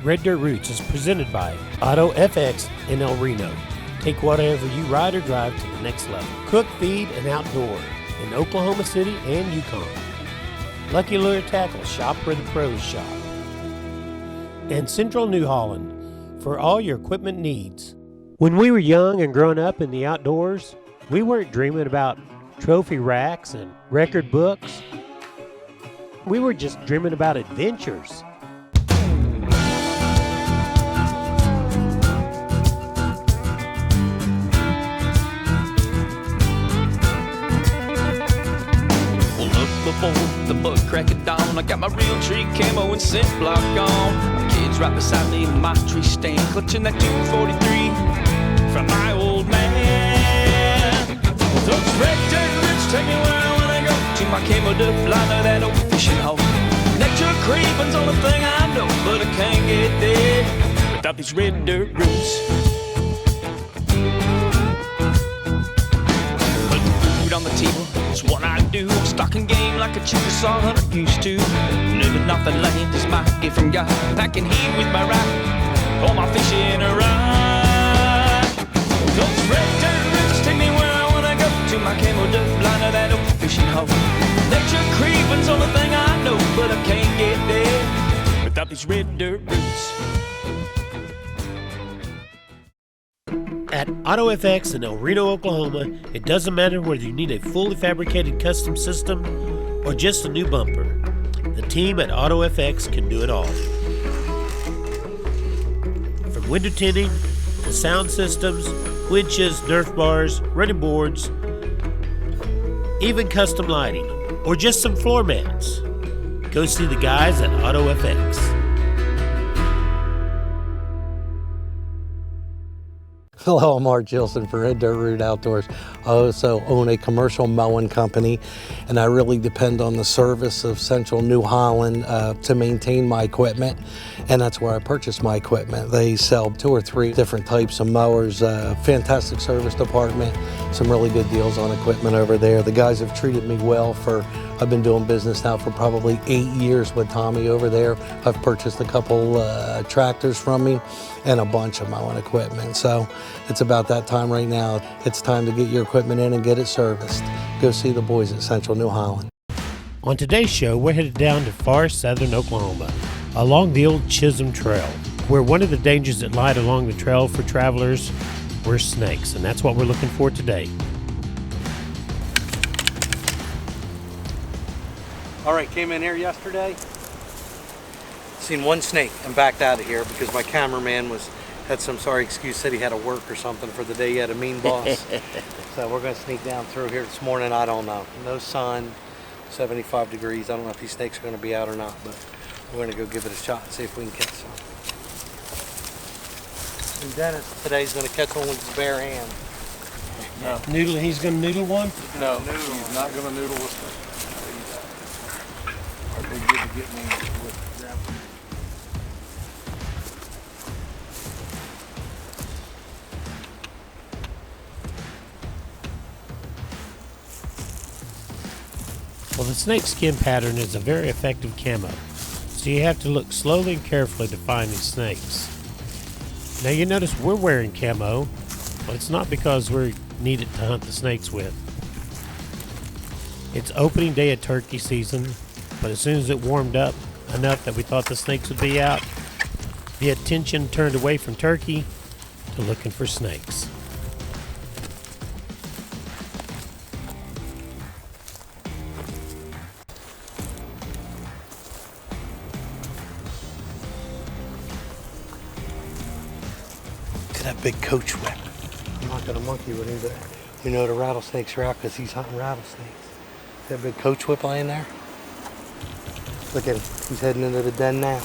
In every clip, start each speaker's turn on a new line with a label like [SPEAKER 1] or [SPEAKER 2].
[SPEAKER 1] Red Dirt Roots is presented by Auto FX in El Reno. Take whatever you ride or drive to the next level. Cook, feed, and outdoor in Oklahoma City and Yukon. Lucky Lure Tackle, shop where the pros shop. And Central New Holland for all your equipment needs. When we were young and growing up in the outdoors, we weren't dreaming about trophy racks and record books. We were just dreaming about adventures.
[SPEAKER 2] Before the butt crack of dawn, I got my real tree camo and scent block on. My kids right beside me in my tree stand, clutching that 243 from my old man. Those red dirt roots take me where I wanna go, to my camo duck liner, that old fishing hole. Nature creeping's the only thing I know, but I can't get there without these red dirt roots. Putting food on the table, it's what I do. I'm stalking game like a Chickasaw hunter used to. Living off the land is my gift from God. Packing heat with my rifle, all my fishing around. Those red dirt roots take me where I wanna go, to my camo duck liner, that old fishing hole. Nature creeping's the only thing I know, but I can't get there without these red dirt roots.
[SPEAKER 1] At Auto FX in El Reno, Oklahoma, it doesn't matter whether you need a fully fabricated custom system or just a new bumper. The team at Auto FX can do it all. From window tinting to sound systems, winches, Nerf bars, running boards, even custom lighting, or just some floor mats. Go see the guys at Auto FX.
[SPEAKER 3] Hello, I'm Mark Gilson for Red Dirt Root Outdoors. I also own a commercial mowing company, and I really depend on the service of Central New Holland to maintain my equipment, and that's where I purchase my equipment. They sell 2 or 3 different types of mowers, fantastic service department, some really good deals on equipment over there. The guys have treated me well I've been doing business now for probably 8 years with Tommy over there. I've purchased a couple tractors from me and a bunch of mowing equipment. So it's about that time right now. It's time to get your equipment in and get it serviced. Go see the boys at Central New Holland.
[SPEAKER 1] On today's show, we're headed down to far southern Oklahoma, along the old Chisholm Trail, where one of the dangers that lied along the trail for travelers were snakes, and that's what we're looking for today.
[SPEAKER 3] All right, came in here yesterday, seen one snake and backed out of here because my cameraman had some sorry excuse, said he had to work or something for the day. He had a mean boss. So we're gonna sneak down through here this morning. I don't know, no sun, 75 degrees. I don't know if these snakes are gonna be out or not, but we're gonna go give it a shot and see if we can catch some. And Dennis today's gonna catch one with his bare hand.
[SPEAKER 1] No. Noodle, he's gonna noodle one?
[SPEAKER 4] No, he's not gonna noodle with me. Are they good to get me with grappling?
[SPEAKER 1] Well, the snake skin pattern is a very effective camo, so you have to look slowly and carefully to find these snakes. Now you notice we're wearing camo, but it's not because we need it to hunt the snakes with. It's opening day of turkey season, but as soon as it warmed up enough that we thought the snakes would be out, the attention turned away from turkey to looking for snakes.
[SPEAKER 3] Look at that big coach whip. I'm not gonna monkey with him, but you know the rattlesnakes are out because he's hunting rattlesnakes. See that big coach whip laying there? Look at him, he's heading into the den now.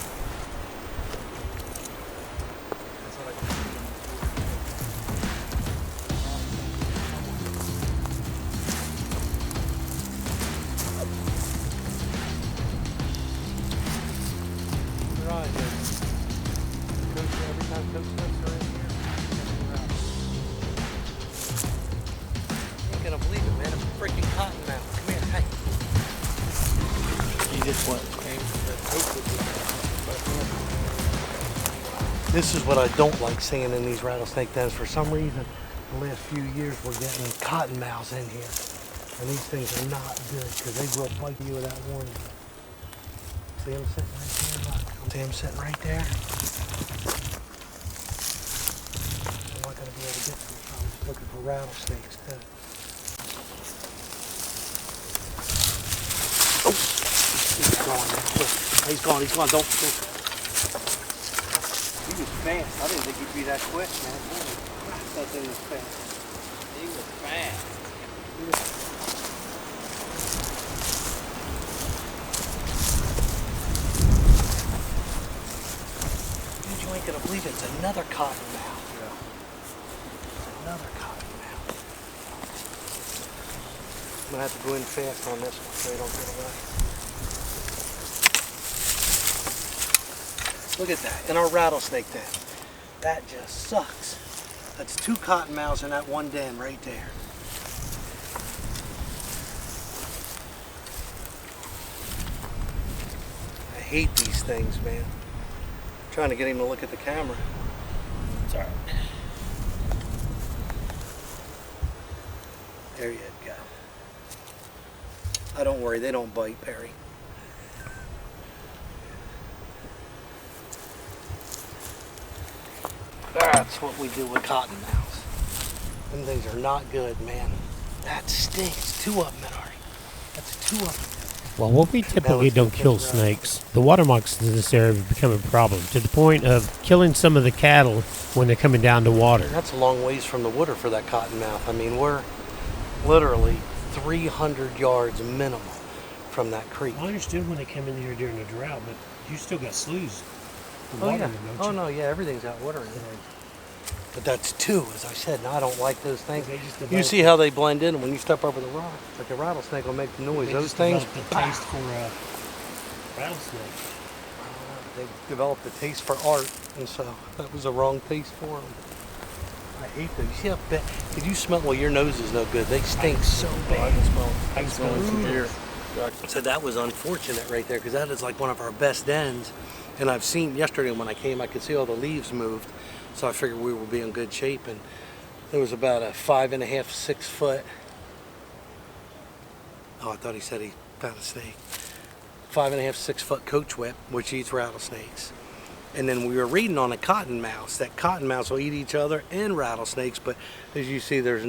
[SPEAKER 3] I can't believe it, man. A freaking cottonmouth. Come here, hey. You just went. This is what I don't like seeing in these rattlesnake dens. For some reason, the last few years we're getting cottonmouths in here. And these things are not good because they will bite you without warning. See them sitting right there? Look. See them sitting right there? I'm not going to be able to get to them, so I'm just looking for rattlesnakes too. Oh! He's gone. He's gone. He's gone. Don't. He was fast. I didn't think he'd be that quick, man. Holy crap, that thing was fast.
[SPEAKER 5] He was fast.
[SPEAKER 3] Dude, you ain't gonna believe it. It's another cottonmouth.
[SPEAKER 4] Yeah.
[SPEAKER 3] Another cottonmouth. I'm gonna have to go in fast on this one so they don't get away. Look at that, in our rattlesnake den. That just sucks. That's 2 cottonmouths in that one den right there. I hate these things, man. I'm trying to get him to look at the camera.
[SPEAKER 1] It's all right.
[SPEAKER 3] There you go. Oh, don't worry, they don't bite, Perry. That's what we do with cottonmouths. Them things are not good, man. That stinks. 2 of them, Ari. That's 2 of them.
[SPEAKER 1] Well, what we typically don't kill snakes, the water moccasins in this area have become a problem to the point of killing some of the cattle when they're coming down to water.
[SPEAKER 3] That's a long ways from the water for that cottonmouth. I mean, we're literally 300 yards minimum from that creek.
[SPEAKER 1] I understood when they come in here during the drought, but you still got sloughs.
[SPEAKER 3] Oh, yeah. Oh, no, yeah, everything's out watering. But that's 2, as I said, and I don't like those things. You see how they blend in when you step over the rock. Like a rattlesnake will make the noise. Those things.
[SPEAKER 1] The taste for rattlesnake.
[SPEAKER 3] They developed a taste for art, and so that was the wrong taste for them. I hate those. You see how bad? Did you smell? Well, your nose is no good. They stink so
[SPEAKER 4] I
[SPEAKER 3] bad.
[SPEAKER 4] can smell it.
[SPEAKER 1] I can smell it
[SPEAKER 4] from here.
[SPEAKER 3] So that was unfortunate right there, because that is like one of our best dens. And I've seen yesterday when I came, I could see all the leaves moved. So I figured we would be in good shape. And there was about a 5.5, 6 foot. Oh, I thought he said he found a snake. 5.5, 6 foot coach whip, which eats rattlesnakes. And then we were reading on a cottonmouth that cottonmouths will eat each other and rattlesnakes. But as you see, that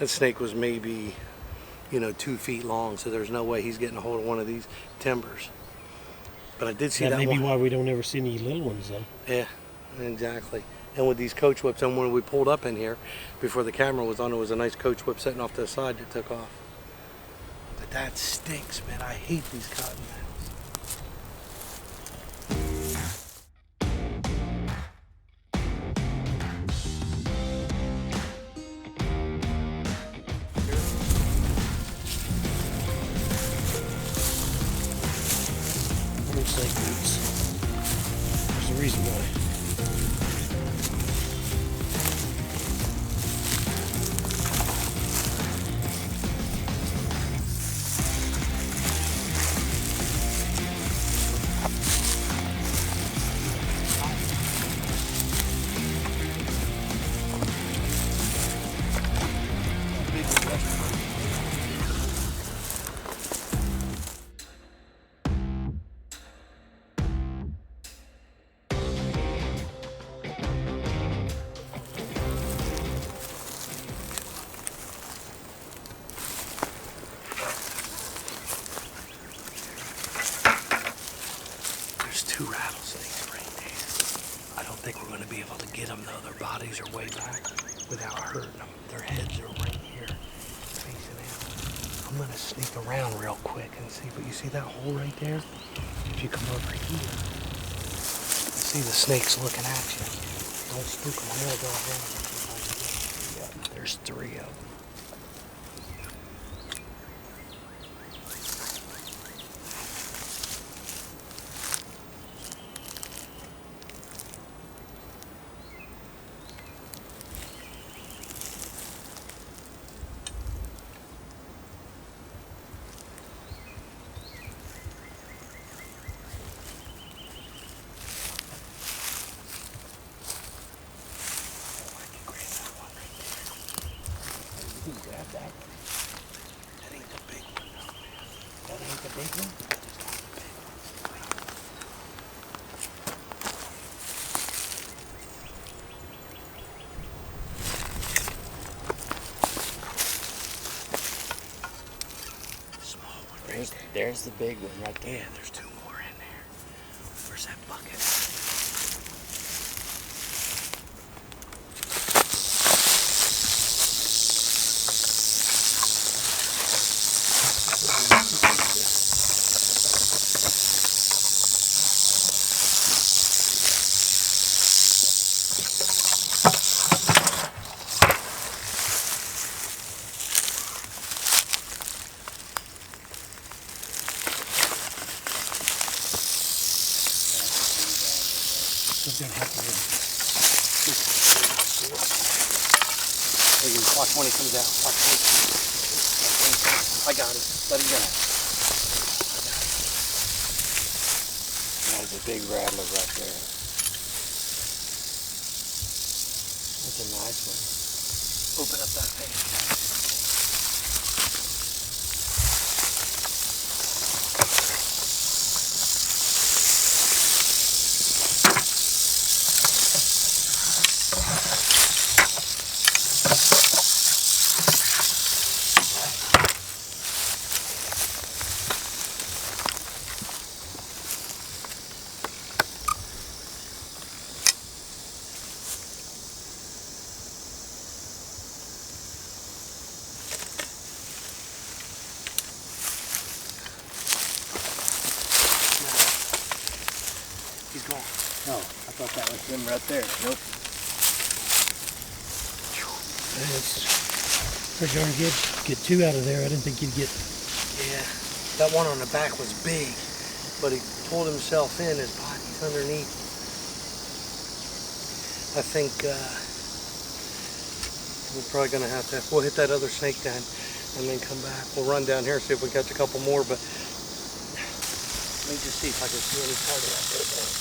[SPEAKER 3] snake was maybe, 2 feet long. So there's no way he's getting a hold of one of these timbers. But I did see that
[SPEAKER 1] may be
[SPEAKER 3] one.
[SPEAKER 1] why we don't ever see any little ones, though.
[SPEAKER 3] Yeah, exactly. And with these coach whips, and when we pulled up in here, before the camera was on, there was a nice coach whip sitting off to the side that took off. But that stinks, man. I hate these cottonmouths.
[SPEAKER 1] Snake boots. There's a reason why. There's 2 rattlesnakes right there. I don't think we're going to be able to get them, though. Their bodies are way back without hurting them. Their heads are right here, facing out. I'm going to sneak around real quick and see. But you see that hole right there? If you come over here, you see the snakes looking at you. Don't spook them. I'm going to go ahead and see if I can get them. Yeah, there's 3 of them.
[SPEAKER 5] There's the big one right there.
[SPEAKER 3] Yeah, there's 2 more in there. Where's that bucket? Watch when he comes out. Watch when he comes out. I got him. Let him go.
[SPEAKER 5] There's a big rattler right there. That's a nice one.
[SPEAKER 3] Open up that page. He's gone.
[SPEAKER 5] Oh, I thought that was him right there. Nope.
[SPEAKER 1] That's pretty darn good. Get 2 out of there. I didn't think you'd get.
[SPEAKER 3] Yeah, that one on the back was big, but he pulled himself in. His body's underneath. I think we're probably gonna have to. We'll hit that other snake then, and then come back. We'll run down here and see if we catch a couple more. But let me just see if I can see any part of that big one.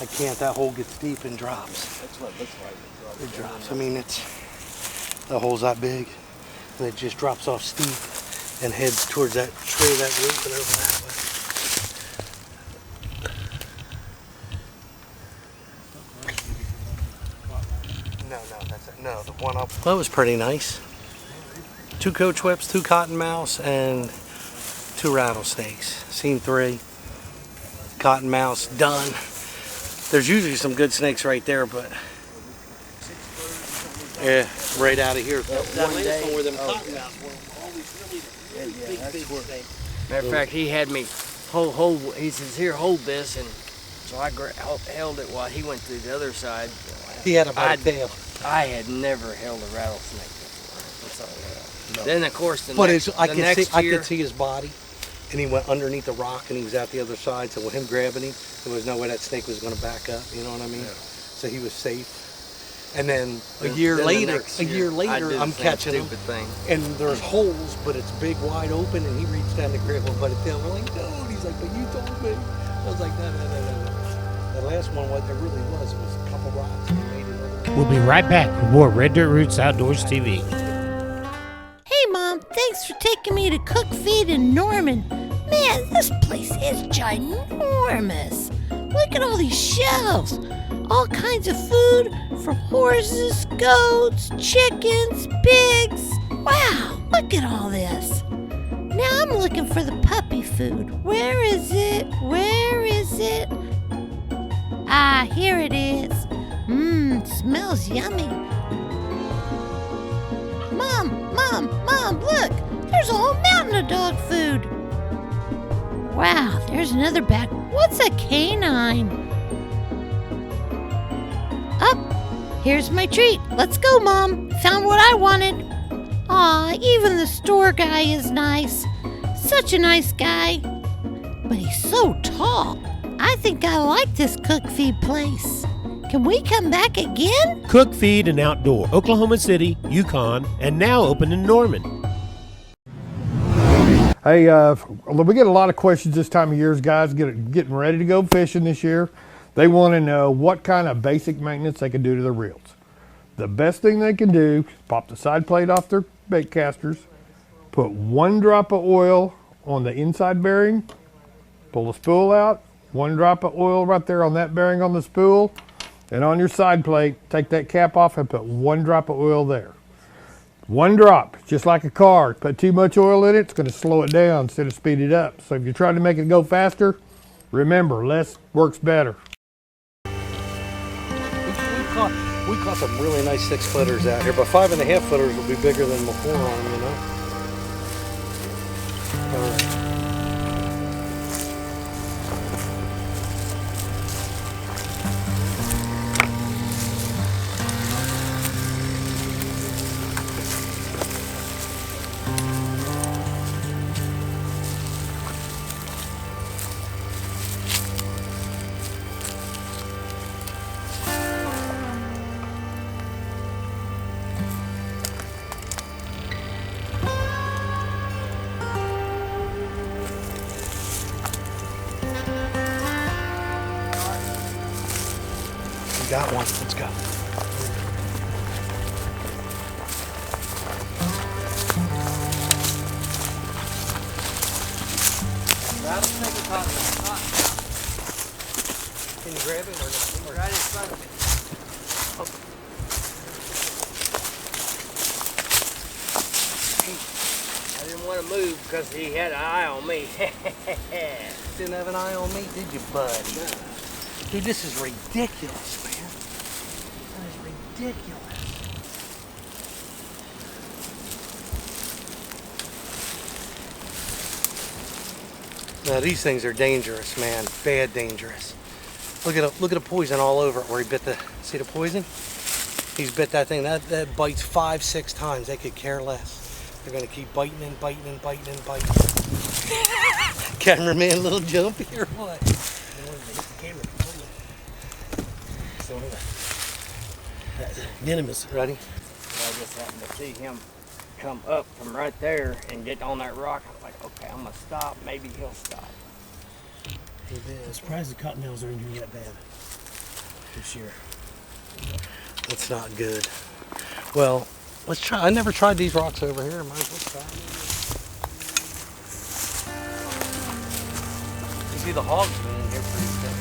[SPEAKER 3] I can't. That hole gets deep and drops.
[SPEAKER 5] That's what it looks like.
[SPEAKER 3] It drops. I mean, it's the hole's that big, and it just drops off steep and heads towards that tree, that root, and over that way. No, that's it. No, the one up. Well, that was pretty nice. 2 coach whips, 2 cottonmouths, and 2 rattlesnakes. Seen 3. Cottonmouths done. There's usually some good snakes right there, but yeah, right out of here. One day, where them cottonmouths were always really big snakes.
[SPEAKER 5] Matter of fact, he had me hold. He says, "Here, hold this," and so I held it while he went to the other side.
[SPEAKER 3] He had a bite tail.
[SPEAKER 5] I had never held a rattlesnake before. So, then of course the
[SPEAKER 3] But
[SPEAKER 5] next,
[SPEAKER 3] I
[SPEAKER 5] the
[SPEAKER 3] could
[SPEAKER 5] next
[SPEAKER 3] see, I
[SPEAKER 5] year,
[SPEAKER 3] could see his body, and he went underneath the rock, and he was at the other side. So with him grabbing him, there was no way that snake was going to back up. You know what I mean?
[SPEAKER 4] Yeah.
[SPEAKER 3] So he was safe. And then a
[SPEAKER 5] then
[SPEAKER 3] year
[SPEAKER 5] the
[SPEAKER 3] later,
[SPEAKER 5] next year, I did
[SPEAKER 3] I'm
[SPEAKER 5] the same
[SPEAKER 3] catching him,
[SPEAKER 5] stupid thing.
[SPEAKER 3] and there's holes, but it's big, wide open, and he reached down to grab one by the tail. We're like, dude. He's like, but you told me. I was like, no. The last one, what there really was a couple rocks. And he made it over.
[SPEAKER 1] We'll be right back with more Red Dirt Roots Outdoors TV.
[SPEAKER 6] Hey, Mom, thanks for taking me to Cook Feed in Norman. Man, this place is ginormous. Look at all these shelves. All kinds of food for horses, goats, chickens, pigs. Wow, look at all this. Now I'm looking for the puppy food. Where is it? Where is it? Ah, here it is. Smells yummy. Mom, look! There's a whole mountain of dog food. Wow, there's another bag. What's a canine? Up, here's my treat. Let's go, Mom. Found what I wanted. Aw, even the store guy is nice. Such a nice guy. But he's so tall. I think I like this Cook Feed place. Can we come back again?
[SPEAKER 1] Cook, Feed, and Outdoor, Oklahoma City, Yukon, and now open in Norman.
[SPEAKER 7] Hey, we get a lot of questions this time of year as guys getting ready to go fishing this year. They want to know what kind of basic maintenance they can do to their reels. The best thing they can do is pop the side plate off their bait casters, put 1 drop of oil on the inside bearing, pull the spool out, 1 drop of oil right there on that bearing on the spool, and on your side plate, take that cap off and put 1 drop of oil there. One drop, just like a car. Put too much oil in it, it's going to slow it down instead of speed it up. So if you're trying to make it go faster, remember, less works better.
[SPEAKER 3] We caught some really nice 6-footers out here, but 5.5-footers will be bigger than before on them, you know. Got one. Let's go.
[SPEAKER 5] Rattlesnake or cottonmouth?
[SPEAKER 3] Can you grab it or not?
[SPEAKER 5] Right in front of me. I didn't want to move because he had an eye on me.
[SPEAKER 3] Didn't have an eye on me, did you, bud? No. Dude, this is ridiculous, man. That is ridiculous. Now these things are dangerous, man. Bad dangerous. Look at the poison all over it where he bit the. See the poison? He's bit that thing. That bites 5-6 times. They could care less. They're gonna keep biting and biting and biting and biting. Cameraman, a little jumpy or what?
[SPEAKER 1] Venomous.
[SPEAKER 3] Ready?
[SPEAKER 5] I just happened to see him come up from right there and get on that rock. I'm like, okay, I'm gonna stop. Maybe he'll stop.
[SPEAKER 1] I'm surprised the cottonmouths aren't doing that bad this year.
[SPEAKER 3] That's not good. Well, let's try. I never tried these rocks over here. Might as well try them. You see the hogs being here pretty thick.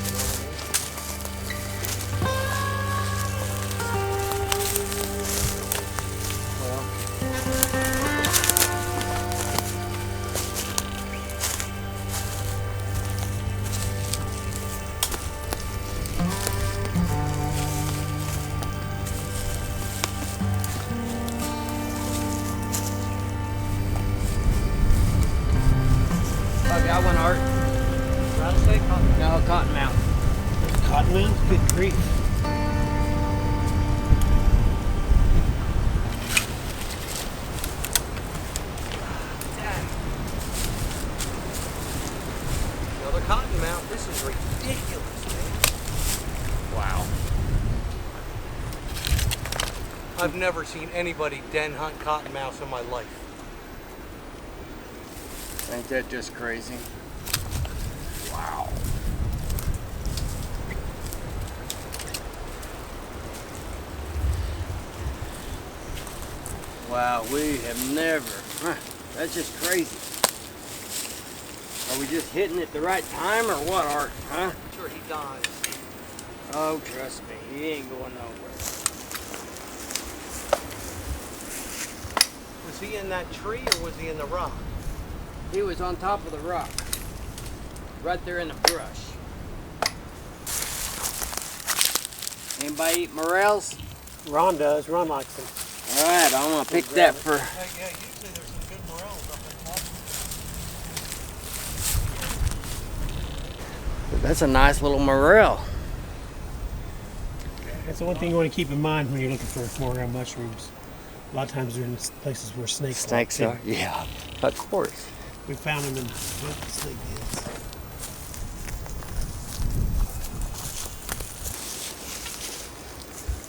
[SPEAKER 5] I got one, Art.
[SPEAKER 3] Rattlesnake?
[SPEAKER 5] No, cottonmouth.
[SPEAKER 1] Cottonmouth? Good grief.
[SPEAKER 3] Another cottonmouth. This is ridiculous, man. Wow. I've never seen anybody den hunt cottonmouths in my life.
[SPEAKER 5] Ain't that just crazy?
[SPEAKER 3] Wow.
[SPEAKER 5] Wow, we have never. That's just crazy. Are we just hitting it the right time or what, Art? Huh?
[SPEAKER 3] Sure, he dies.
[SPEAKER 5] Oh, trust me, he ain't going nowhere.
[SPEAKER 3] Was he in that tree or was he in the rock?
[SPEAKER 5] He was on top of the rock, right there in the brush. Anybody eat morels?
[SPEAKER 1] Ron does. Ron likes them.
[SPEAKER 5] All right, I'm gonna pick that for.
[SPEAKER 3] Yeah, usually there's some good morels up in top.
[SPEAKER 5] That's a nice little morel.
[SPEAKER 1] That's the one thing you want to keep in mind when you're looking for morel mushrooms. A lot of times they're in places where snakes
[SPEAKER 5] Snakes
[SPEAKER 1] are.
[SPEAKER 5] are? Yeah, of course.
[SPEAKER 1] We found them in snake dens.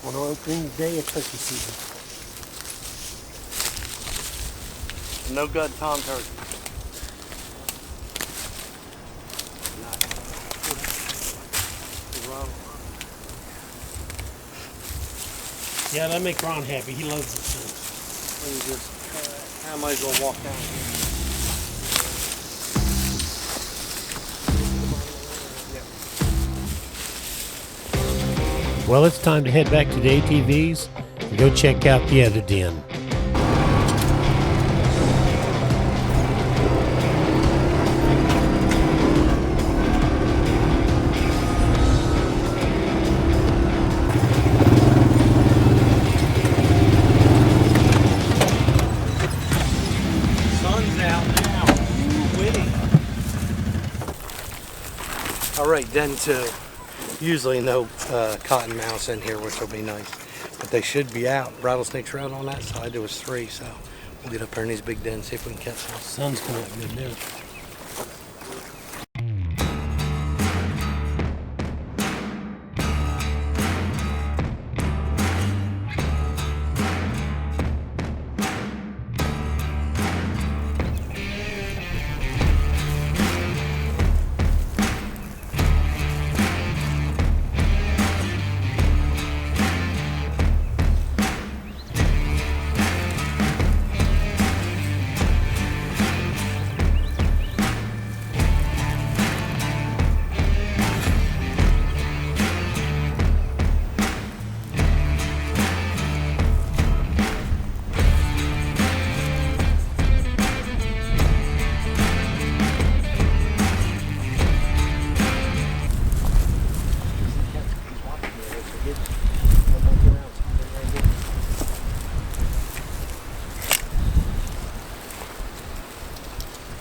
[SPEAKER 1] On our opening day of turkey season.
[SPEAKER 3] No good Tom turkey.
[SPEAKER 1] Yeah, that'll make Ron happy. He loves it.
[SPEAKER 3] I might as well walk down here.
[SPEAKER 1] Well, it's time to head back to the ATVs and go check out the other den.
[SPEAKER 3] All right, den 2. Usually no cottonmouths in here, which will be nice. But they should be out. Rattlesnakes are out on that side. There was 3, so we'll get up there in these big dens, see if we can catch some.
[SPEAKER 1] Sun's coming up good now.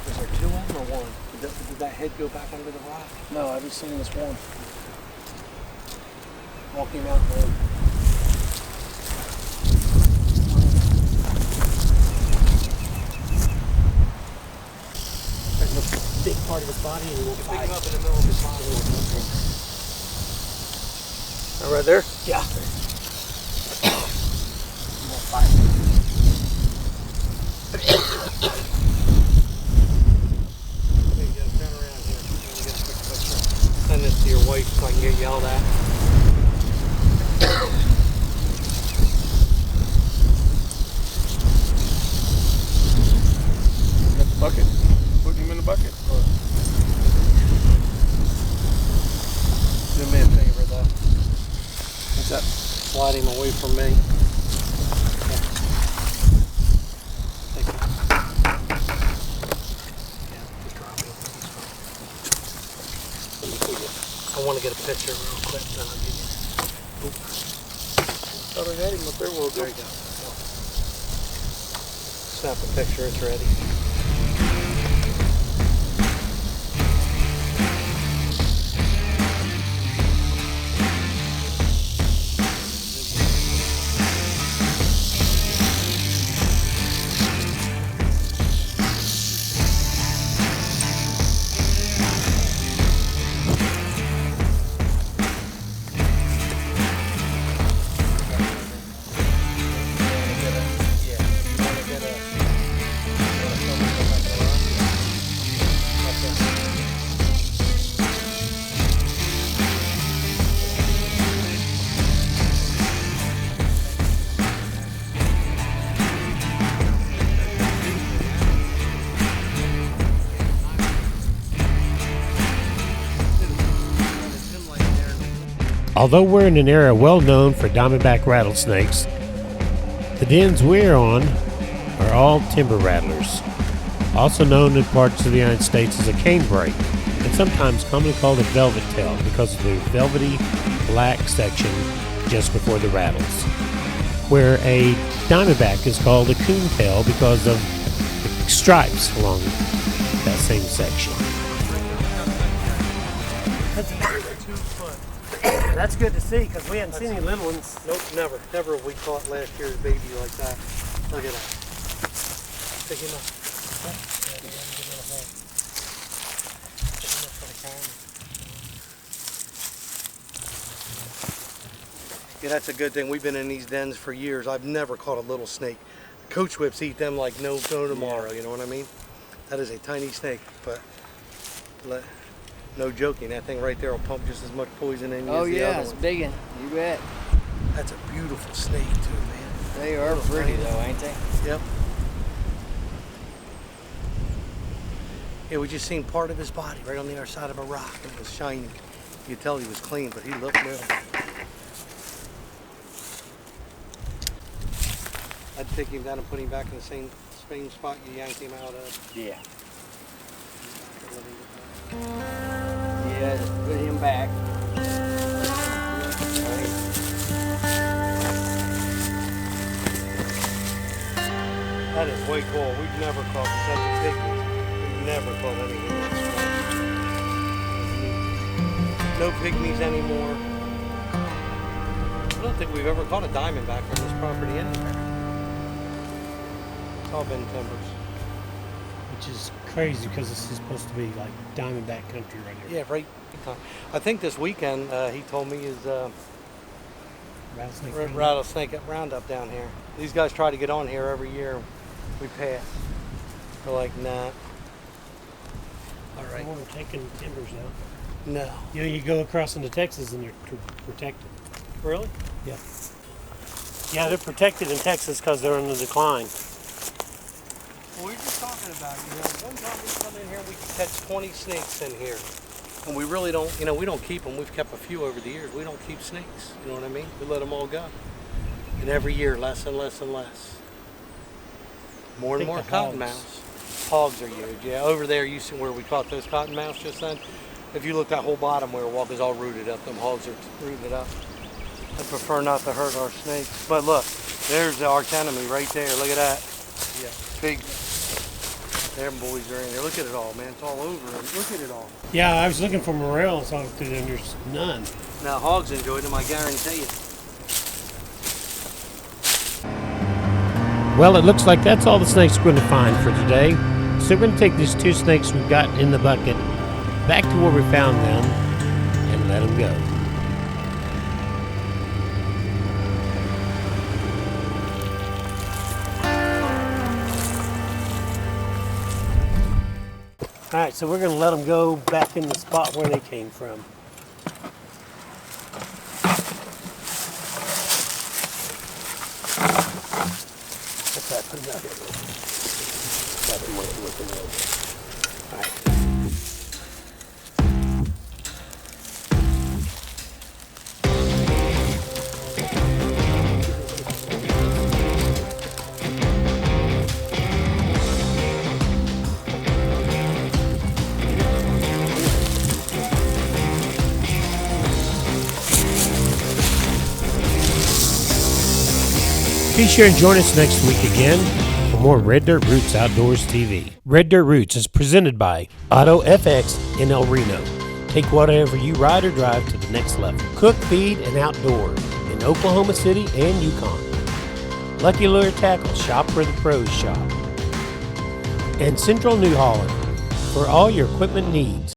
[SPEAKER 3] Is there 2 of them or 1? Did that head go back under the rock?
[SPEAKER 5] No, I just seen this one.
[SPEAKER 3] Walk him out there.
[SPEAKER 1] There's a big part of his body and he won't
[SPEAKER 3] Pick
[SPEAKER 1] fight.
[SPEAKER 3] him up in the middle of his body.
[SPEAKER 1] Right there? Yeah.
[SPEAKER 3] Hey, you gotta turn around here. Let me get a quick picture. Send this to your wife so I can get yelled at.
[SPEAKER 4] Got the bucket. Putting him in the bucket.
[SPEAKER 3] Do me a favor though.
[SPEAKER 4] What's that?
[SPEAKER 3] Slide him away from me. Take it. Yeah, just drop it. I want to get a picture real quick, then I'll give you.
[SPEAKER 4] Thought I had him up there. Well,
[SPEAKER 3] There you go. Snap a picture, it's ready.
[SPEAKER 1] Although we're in an area well known for diamondback rattlesnakes, the dens we're on are all timber rattlers, also known in parts of the United States as a canebrake, and sometimes commonly called a velvet tail because of the velvety black section just before the rattles, where a diamondback is called a coon tail because of the stripes along that same section.
[SPEAKER 3] That's good to see because we hadn't seen any little ones. Nope, never. Never have we caught last year's baby like that. Look at that. Pick him up. Yeah, that's a good thing. We've been in these dens for years. I've never caught a little snake. Coach whips eat them like no tomorrow, you know what I mean? That is a tiny snake, but no joking, that thing right there will pump just as much poison in you
[SPEAKER 5] Oh
[SPEAKER 3] as the
[SPEAKER 5] yeah,
[SPEAKER 3] other
[SPEAKER 5] it's
[SPEAKER 3] one.
[SPEAKER 5] big one. You bet.
[SPEAKER 3] That's a beautiful snake too, man.
[SPEAKER 5] They are pretty though, ain't they?
[SPEAKER 3] Yep. Yeah, we just seen part of his body right on the other side of a rock, and it was shiny. You could tell he was clean, but he looked little. I'd take him down and put him back in the same spot you yanked him out of.
[SPEAKER 5] Yeah. Yeah, just put him back.
[SPEAKER 3] That is way cool. We've never caught such a big one. We've never caught anything like that. No pygmies anymore. I don't think we've ever caught a diamondback on this property anywhere. It's all been timbers.
[SPEAKER 1] Which is crazy because this is supposed to be like diamondback country right here.
[SPEAKER 3] Yeah, right. I think this weekend he told me is
[SPEAKER 1] Rattlesnake.
[SPEAKER 3] rattlesnake roundup down here. These guys try to get on here every year. We pass. They're like, nah. All right.
[SPEAKER 1] We're taking timbers out.
[SPEAKER 3] No.
[SPEAKER 1] You know, you go across into Texas and they're protected.
[SPEAKER 3] Really?
[SPEAKER 1] Yeah. Yeah, they're protected in Texas because they're on the decline.
[SPEAKER 3] Well, we were just talking about, one time we come in here, we can catch 20 snakes in here. And we really don't, we don't keep them. We've kept a few over the years. We don't keep snakes. You know what I mean? We let them all go. And every year, less and less and less. More and more cottonmouths. Hogs are huge. Yeah, over there, you see where we caught those cottonmouths just then? If you look that whole bottom where walk is all rooted up, them hogs are rooting it up. I prefer not to hurt our snakes. But look, there's the arch enemy right there. Look at that. Yeah, big. Them boys are in there. Look at it all, man. It's all over. Look at it all.
[SPEAKER 1] Yeah, I was looking for morels all through there and there's none.
[SPEAKER 3] Now, hogs enjoyed them, I guarantee you.
[SPEAKER 1] Well, it looks like that's all the snakes we're going to find for today. So we're going to take these 2 snakes we've got in the bucket back to where we found them and let them go. All right, so we're going to let them go back in the spot where they came from. What's that? Put it out here. Got them looking over. All right. Be sure and join us next week again for more Red Dirt Roots Outdoors TV. Red Dirt Roots is presented by Auto FX in El Reno. Take whatever you ride or drive to the next level. Cook, feed, and outdoor in Oklahoma City and Yukon. Lucky Lure Tackle, shop where the pros shop. And Central New Holland for all your equipment needs.